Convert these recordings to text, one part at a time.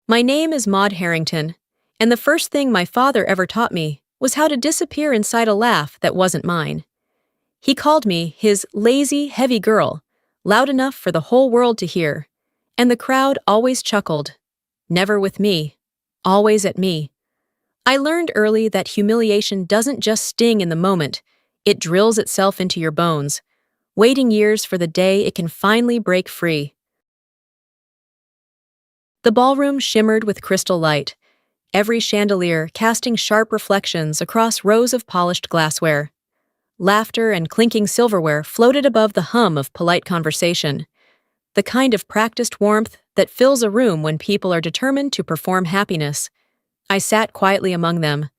My name is Maud Harrington, and the first thing my father ever taught me was how to disappear inside a laugh that wasn't mine. He called me his lazy, heavy girl, loud enough for the whole world to hear, and the crowd always chuckled. Never with me, always at me. I learned early that humiliation doesn't just sting in the moment, it drills itself into your bones, waiting years for the day it can finally break free. The ballroom shimmered with crystal light, every chandelier casting sharp reflections across rows of polished glassware. Laughter and clinking silverware floated above the hum of polite conversation, the kind of practiced warmth that fills a room when people are determined to perform happiness. I sat quietly among them,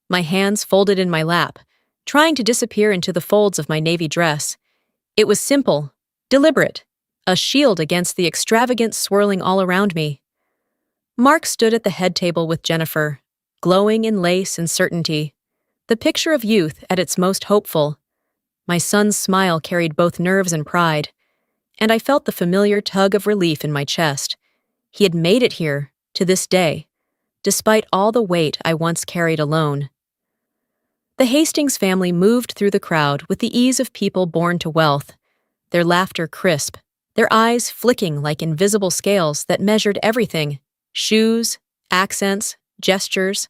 my hands folded in my lap, trying to disappear into the folds of my navy dress. It was simple, deliberate, a shield against the extravagance swirling all around me. Mark stood at the head table with Jennifer, glowing in lace and certainty, the picture of youth at its most hopeful. My son's smile carried both nerves and pride, and I felt the familiar tug of relief in my chest. He had made it here, to this day, despite all the weight I once carried alone. The Hastings family moved through the crowd with the ease of people born to wealth, their laughter crisp, their eyes flicking like invisible scales that measured everything: shoes, accents, gestures.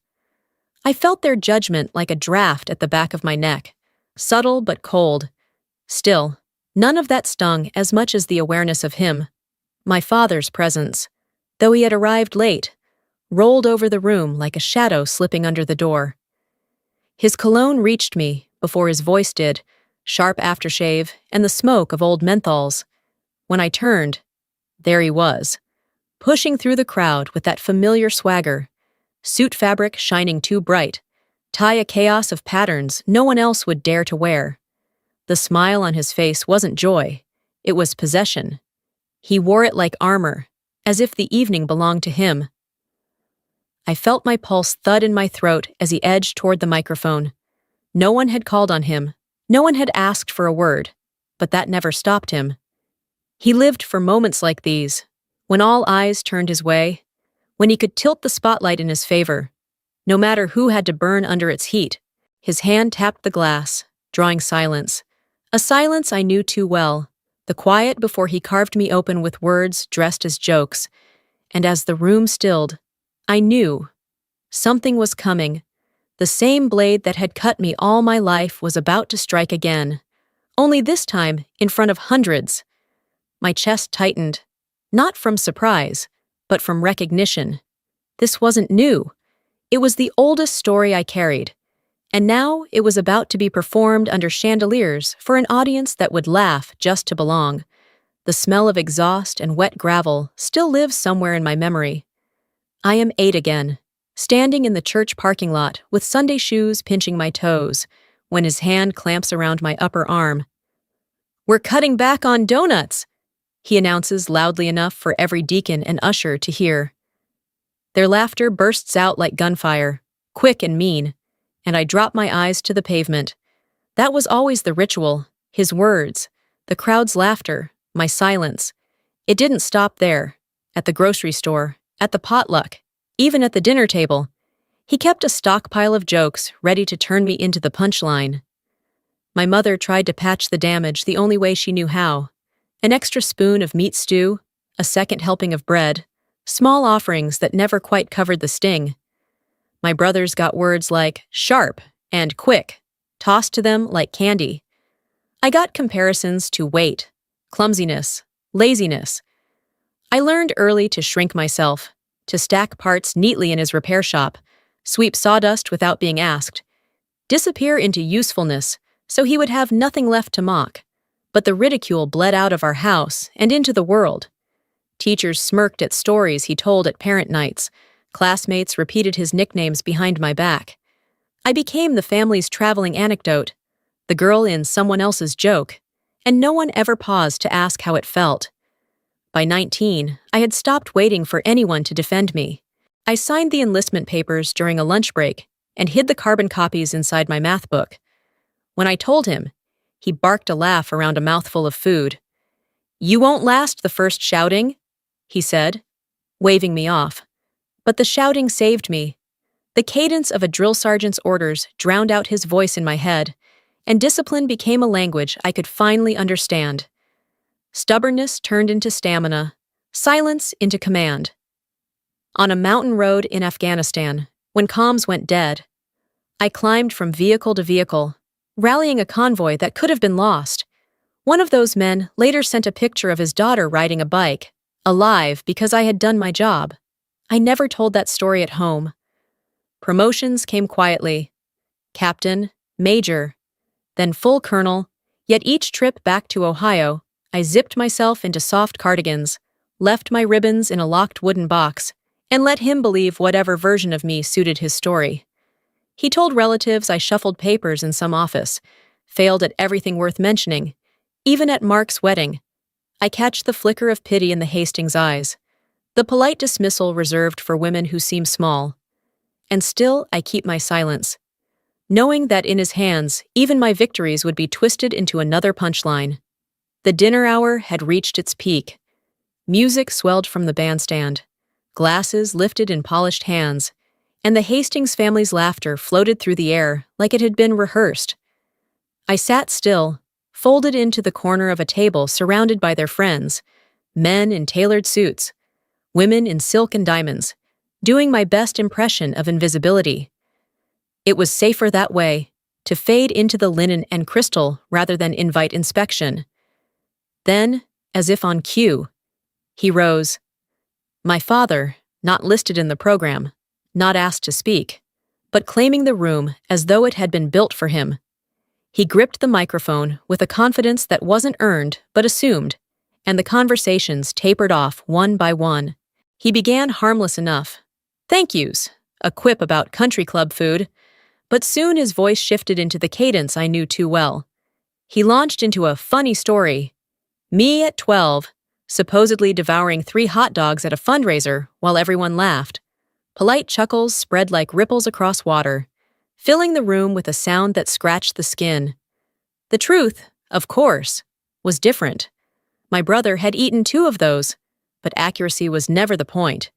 I felt their judgment like a draft at the back of my neck, subtle but cold. Still, none of that stung as much as the awareness of him, my father's presence, though he had arrived late, rolled over the room like a shadow slipping under the door. His cologne reached me before his voice did, sharp aftershave and the smoke of old menthols. When I turned, there he was, pushing through the crowd with that familiar swagger, suit fabric shining too bright, tie a chaos of patterns no one else would dare to wear. The smile on his face wasn't joy, it was possession. He wore it like armor, as if the evening belonged to him. I felt my pulse thud in my throat as he edged toward the microphone. No one had called on him, no one had asked for a word, but that never stopped him. He lived for moments like these, when all eyes turned his way, when he could tilt the spotlight in his favor. No matter who had to burn under its heat, his hand tapped the glass, drawing silence. A silence I knew too well, the quiet before he carved me open with words dressed as jokes. And as the room stilled, I knew something was coming. The same blade that had cut me all my life was about to strike again, only this time in front of hundreds. My chest tightened, not from surprise, but from recognition. This wasn't new. It was the oldest story I carried, and now it was about to be performed under chandeliers for an audience that would laugh just to belong. The smell of exhaust and wet gravel still lives somewhere in my memory. I am 8 again, standing in the church parking lot with Sunday shoes pinching my toes, when his hand clamps around my upper arm. "We're cutting back on donuts," he announces loudly enough for every deacon and usher to hear. Their laughter bursts out like gunfire, quick and mean, and I drop my eyes to the pavement. That was always the ritual, his words, the crowd's laughter, my silence. It didn't stop there. At the grocery store, at the potluck, even at the dinner table, he kept a stockpile of jokes ready to turn me into the punchline. My mother tried to patch the damage the only way she knew how. An extra spoon of meat stew, a second helping of bread, small offerings that never quite covered the sting. My brothers got words like sharp and quick, tossed to them like candy. I got comparisons to weight, clumsiness, laziness. I learned early to shrink myself, to stack parts neatly in his repair shop, sweep sawdust without being asked, disappear into usefulness so he would have nothing left to mock. But the ridicule bled out of our house and into the world. Teachers smirked at stories he told at parent nights. Classmates repeated his nicknames behind my back. I became the family's traveling anecdote, the girl in someone else's joke, and no one ever paused to ask how it felt. By 19, I had stopped waiting for anyone to defend me. I signed the enlistment papers during a lunch break and hid the carbon copies inside my math book. When I told him, he barked a laugh around a mouthful of food. "You won't last the first shouting," he said, waving me off. But the shouting saved me. The cadence of a drill sergeant's orders drowned out his voice in my head, and discipline became a language I could finally understand. Stubbornness turned into stamina, silence into command. On a mountain road in Afghanistan, when comms went dead, I climbed from vehicle to vehicle, rallying a convoy that could have been lost. One of those men later sent a picture of his daughter riding a bike, alive because I had done my job. I never told that story at home. Promotions came quietly. Captain, major, then full colonel, yet each trip back to Ohio, I zipped myself into soft cardigans, left my ribbons in a locked wooden box, and let him believe whatever version of me suited his story. He told relatives I shuffled papers in some office, failed at everything worth mentioning, even at Mark's wedding. I catch the flicker of pity in the Hastings' eyes, the polite dismissal reserved for women who seem small. And still I keep my silence, knowing that in his hands, even my victories would be twisted into another punchline. The dinner hour had reached its peak. Music swelled from the bandstand, glasses lifted in polished hands, and the Hastings family's laughter floated through the air like it had been rehearsed. I sat still, folded into the corner of a table surrounded by their friends, men in tailored suits, women in silk and diamonds, doing my best impression of invisibility. It was safer that way, to fade into the linen and crystal rather than invite inspection. Then, as if on cue, he rose. My father, not listed in the program, not asked to speak, but claiming the room as though it had been built for him. He gripped the microphone with a confidence that wasn't earned but assumed, and the conversations tapered off one by one. He began harmless enough. Thank yous, a quip about country club food, but soon his voice shifted into the cadence I knew too well. He launched into a funny story. Me at 12, supposedly devouring 3 hot dogs at a fundraiser while everyone laughed. Polite chuckles spread like ripples across water, filling the room with a sound that scratched the skin. The truth, of course, was different. My brother had eaten 2 of those, but accuracy was never the point.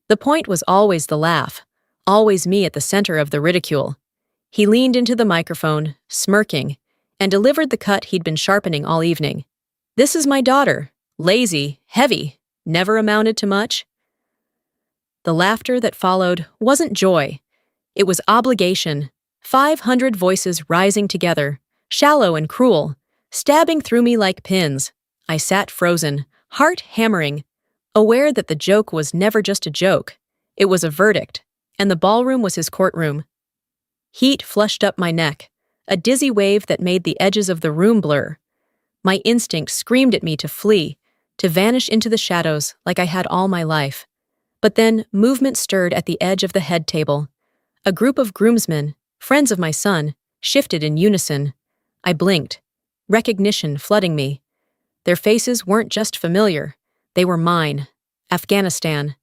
The point was always the laugh, always me at the center of the ridicule. He leaned into the microphone, smirking, and delivered the cut he'd been sharpening all evening. This is my daughter, lazy, heavy, never amounted to much. The laughter that followed wasn't joy. It was obligation, 500 voices rising together, shallow and cruel, stabbing through me like pins. I sat frozen, heart hammering, aware that the joke was never just a joke. It was a verdict, and the ballroom was his courtroom. Heat flushed up my neck, a dizzy wave that made the edges of the room blur. My instinct screamed at me to flee, to vanish into the shadows like I had all my life. But then movement stirred at the edge of the head table. A group of groomsmen, friends of my son, shifted in unison. I blinked, recognition flooding me. Their faces weren't just familiar. They were mine. Afghanistan.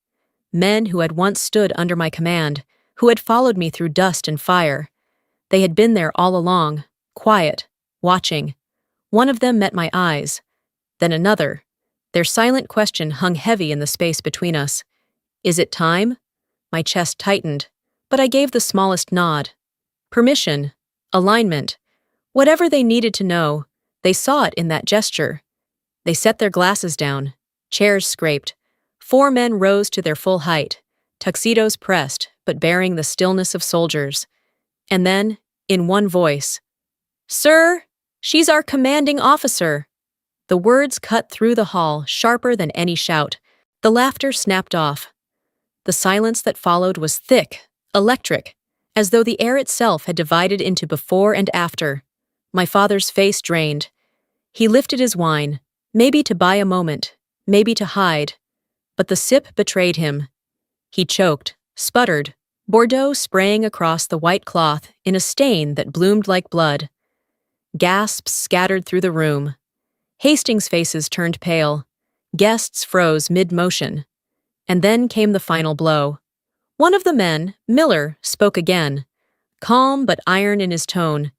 Men who had once stood under my command, who had followed me through dust and fire. They had been there all along, quiet, watching. One of them met my eyes, then another. Their silent question hung heavy in the space between us. Is it time? My chest tightened, but I gave the smallest nod. Permission, alignment, whatever they needed to know, they saw it in that gesture. They set their glasses down, chairs scraped. 4 men rose to their full height, tuxedos pressed, but bearing the stillness of soldiers. And then, in one voice, "Sir, she's our commanding officer." The words cut through the hall sharper than any shout. The laughter snapped off. The silence that followed was thick, electric, as though the air itself had divided into before and after. My father's face drained. He lifted his wine, maybe to buy a moment, maybe to hide. But the sip betrayed him. He choked, sputtered, Bordeaux spraying across the white cloth in a stain that bloomed like blood. Gasps scattered through the room. Hastings' faces turned pale. Guests froze mid-motion. And then came the final blow. One of the men, Miller, spoke again, calm but iron in his tone.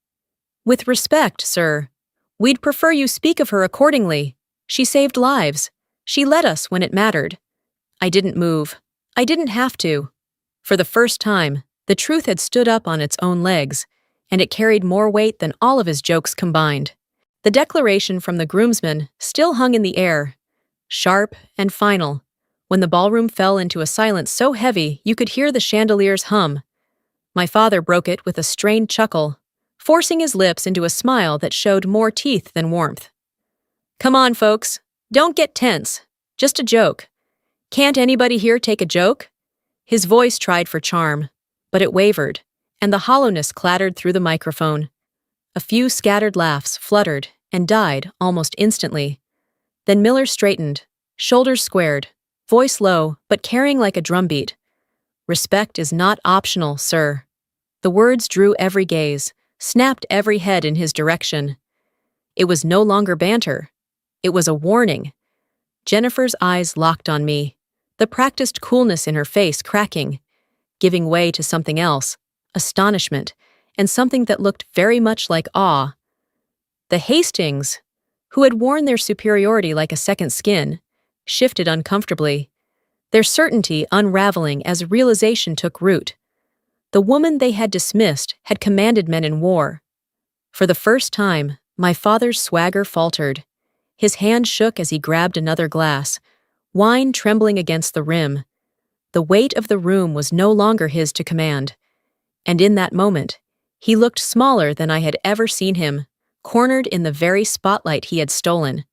"With respect, sir, we'd prefer you speak of her accordingly. She saved lives. She led us when it mattered." I didn't move. I didn't have to. For the first time, the truth had stood up on its own legs, and it carried more weight than all of his jokes combined. The declaration from the groomsman still hung in the air, sharp and final, when the ballroom fell into a silence so heavy you could hear the chandeliers hum. My father broke it with a strained chuckle, forcing his lips into a smile that showed more teeth than warmth. "Come on, folks. Don't get tense. Just a joke. Can't anybody here take a joke?" His voice tried for charm, but it wavered, and the hollowness clattered through the microphone. A few scattered laughs fluttered and died almost instantly. Then Miller straightened, shoulders squared, voice low but carrying like a drumbeat. "Respect is not optional, sir." The words drew every gaze, snapped every head in his direction. It was no longer banter. It was a warning. Jennifer's eyes locked on me, the practiced coolness in her face cracking, giving way to something else, astonishment, and something that looked very much like awe. The Hastings, who had worn their superiority like a second skin, shifted uncomfortably, their certainty unraveling as realization took root. The woman they had dismissed had commanded men in war. For the first time, my father's swagger faltered. His hand shook as he grabbed another glass, wine trembling against the rim. The weight of the room was no longer his to command. And in that moment, he looked smaller than I had ever seen him, cornered in the very spotlight he had stolen.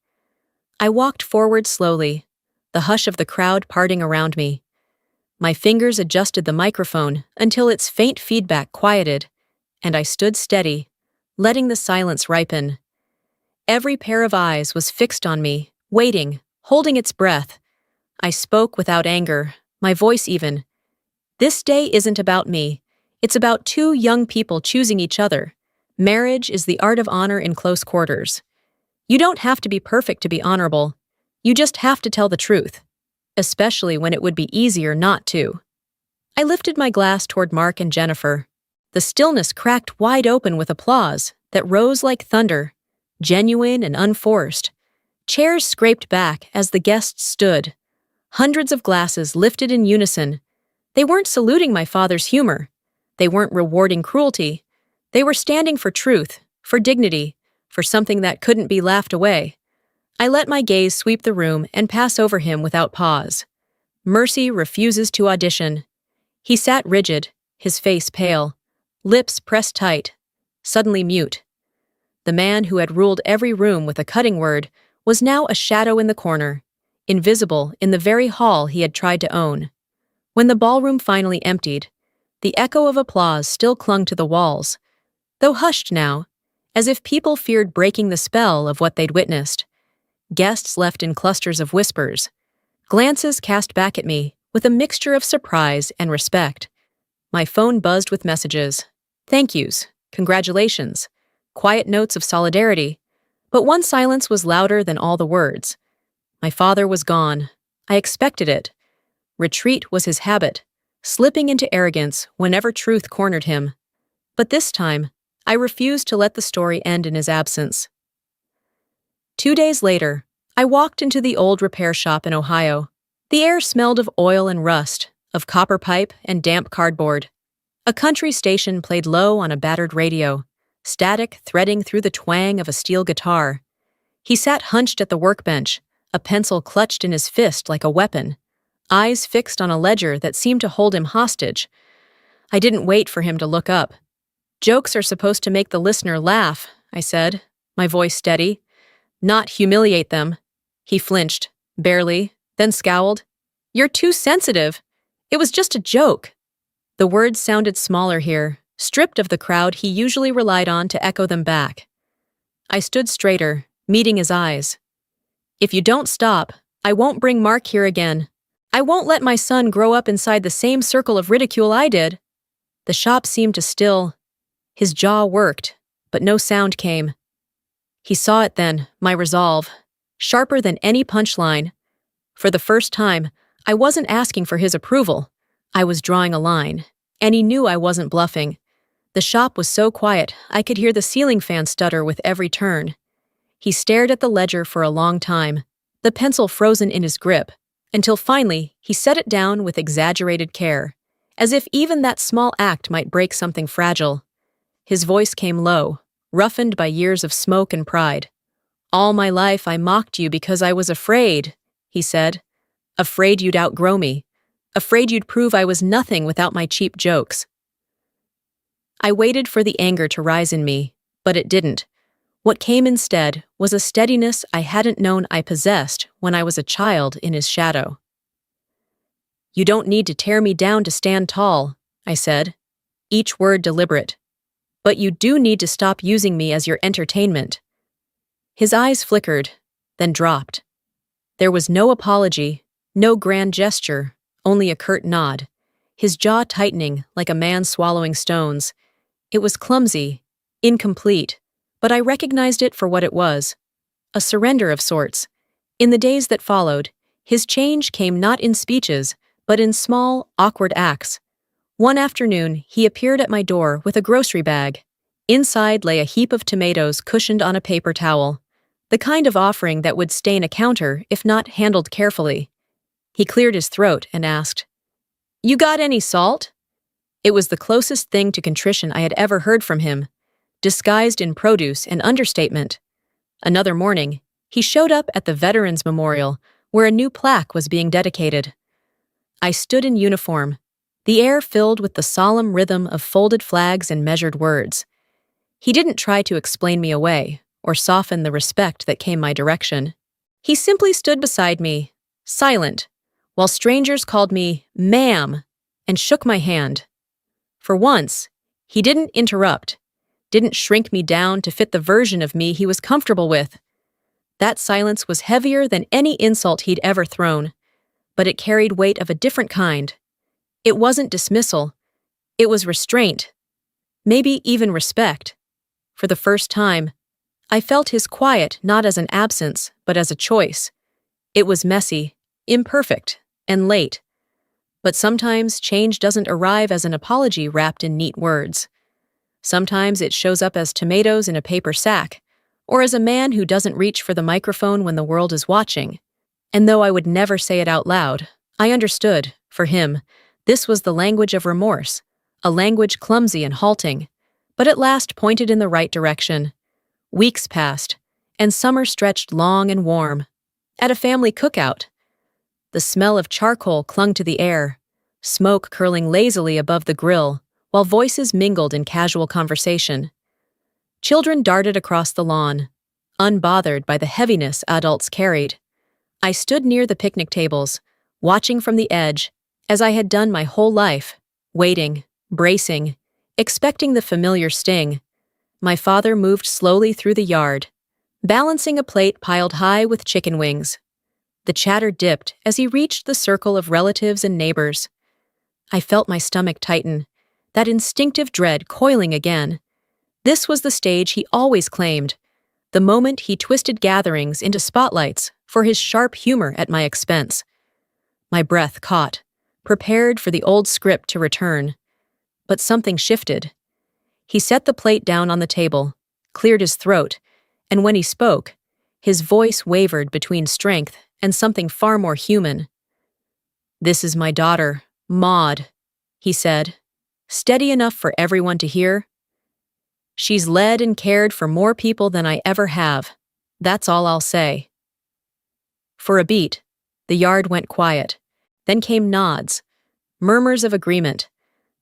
I walked forward slowly, the hush of the crowd parting around me. My fingers adjusted the microphone until its faint feedback quieted, and I stood steady, letting the silence ripen. Every pair of eyes was fixed on me, waiting, holding its breath. I spoke without anger, my voice even. "This day isn't about me. It's about two young people choosing each other. Marriage is the art of honor in close quarters. You don't have to be perfect to be honorable. You just have to tell the truth, especially when it would be easier not to." I lifted my glass toward Mark and Jennifer. The stillness cracked wide open with applause that rose like thunder, genuine and unforced. Chairs scraped back as the guests stood. Hundreds of glasses lifted in unison. They weren't saluting my father's humor. They weren't rewarding cruelty. They were standing for truth, for dignity, for something that couldn't be laughed away. I let my gaze sweep the room and pass over him without pause. Mercy refuses to audition. He sat rigid, his face pale, lips pressed tight, suddenly mute. The man who had ruled every room with a cutting word was now a shadow in the corner, invisible in the very hall he had tried to own. When the ballroom finally emptied, the echo of applause still clung to the walls, though hushed now, as if people feared breaking the spell of what they'd witnessed. Guests left in clusters of whispers, glances cast back at me with a mixture of surprise and respect. My phone buzzed with messages, thank yous, congratulations, quiet notes of solidarity, but one silence was louder than all the words. My father was gone. I expected it. Retreat was his habit, slipping into arrogance whenever truth cornered him. But this time, I refused to let the story end in his absence. 2 days later, I walked into the old repair shop in Ohio. The air smelled of oil and rust, of copper pipe and damp cardboard. A country station played low on a battered radio, static threading through the twang of a steel guitar. He sat hunched at the workbench, a pencil clutched in his fist like a weapon, eyes fixed on a ledger that seemed to hold him hostage. I didn't wait for him to look up. "Jokes are supposed to make the listener laugh," I said, my voice steady, "not humiliate them." He flinched, barely, then scowled. "You're too sensitive. It was just a joke." The words sounded smaller here, stripped of the crowd he usually relied on to echo them back. I stood straighter, meeting his eyes. "If you don't stop, I won't bring Mark here again. I won't let my son grow up inside the same circle of ridicule I did." The shop seemed to still. His jaw worked, but no sound came. He saw it then, my resolve, sharper than any punchline. For the first time, I wasn't asking for his approval. I was drawing a line, and he knew I wasn't bluffing. The shop was so quiet, I could hear the ceiling fan stutter with every turn. He stared at the ledger for a long time, the pencil frozen in his grip, until finally he set it down with exaggerated care. as if even that small act might break something fragile. His voice came low, roughened by years of smoke and pride. "All my life I mocked you because I was afraid," he said. "Afraid you'd outgrow me. Afraid you'd prove I was nothing without my cheap jokes." I waited for the anger to rise in me, but it didn't. What came instead was a steadiness I hadn't known I possessed when I was a child in his shadow. "You don't need to tear me down to stand tall," I said, each word deliberate. "But you do need to stop using me as your entertainment." His eyes flickered, then dropped. There was no apology, no grand gesture, only a curt nod, his jaw tightening like a man swallowing stones. It was clumsy, incomplete, but I recognized it for what it was, a surrender of sorts. In the days that followed, his change came not in speeches, but in small, awkward acts. One afternoon, he appeared at my door with a grocery bag. Inside lay a heap of tomatoes cushioned on a paper towel, the kind of offering that would stain a counter if not handled carefully. He cleared his throat and asked, "You got any salt?" It was the closest thing to contrition I had ever heard from him, disguised in produce and understatement. Another morning, he showed up at the Veterans Memorial, where a new plaque was being dedicated. I stood in uniform, the air filled with the solemn rhythm of folded flags and measured words. He didn't try to explain me away or soften the respect that came my direction. He simply stood beside me, silent, while strangers called me "ma'am" and shook my hand. For once, he didn't interrupt, didn't shrink me down to fit the version of me he was comfortable with. That silence was heavier than any insult he'd ever thrown, but it carried weight of a different kind. It wasn't dismissal, it was restraint, maybe even respect. For the first time, I felt his quiet not as an absence, but as a choice. It was messy, imperfect, and late. But sometimes change doesn't arrive as an apology wrapped in neat words. Sometimes it shows up as tomatoes in a paper sack, or as a man who doesn't reach for the microphone when the world is watching. And though I would never say it out loud, I understood, for him, this was the language of remorse, a language clumsy and halting, but at last pointed in the right direction. Weeks passed, and summer stretched long and warm. At a family cookout, the smell of charcoal clung to the air, smoke curling lazily above the grill, while voices mingled in casual conversation. Children darted across the lawn, unbothered by the heaviness adults carried. I stood near the picnic tables, watching from the edge, as I had done my whole life, waiting, bracing, expecting the familiar sting. My father moved slowly through the yard, balancing a plate piled high with chicken wings. The chatter dipped as he reached the circle of relatives and neighbors. I felt my stomach tighten, that instinctive dread coiling again. This was the stage he always claimed, the moment he twisted gatherings into spotlights for his sharp humor at my expense. My breath caught, prepared for the old script to return. But something shifted. He set the plate down on the table, cleared his throat, and when he spoke, his voice wavered between strength and something far more human. "This is my daughter, Maud," he said, steady enough for everyone to hear. "She's led and cared for more people than I ever have. That's all I'll say." For a beat, the yard went quiet. Then came nods, murmurs of agreement,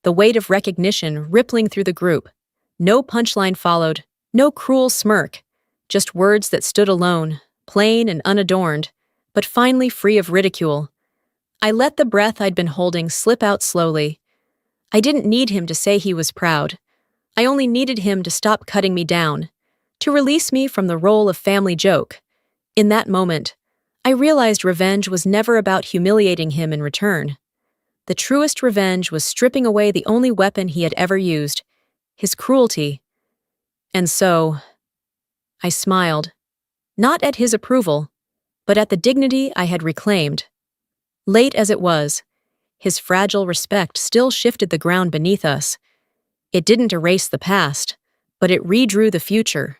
the weight of recognition rippling through the group. No punchline followed, no cruel smirk, just words that stood alone, plain and unadorned, but finally free of ridicule. I let the breath I'd been holding slip out slowly. I didn't need him to say he was proud. I only needed him to stop cutting me down, to release me from the role of family joke. In that moment, I realized revenge was never about humiliating him in return. The truest revenge was stripping away the only weapon he had ever used, his cruelty. And so, I smiled, not at his approval, but at the dignity I had reclaimed. Late as it was, his fragile respect still shifted the ground beneath us. It didn't erase the past, but it redrew the future.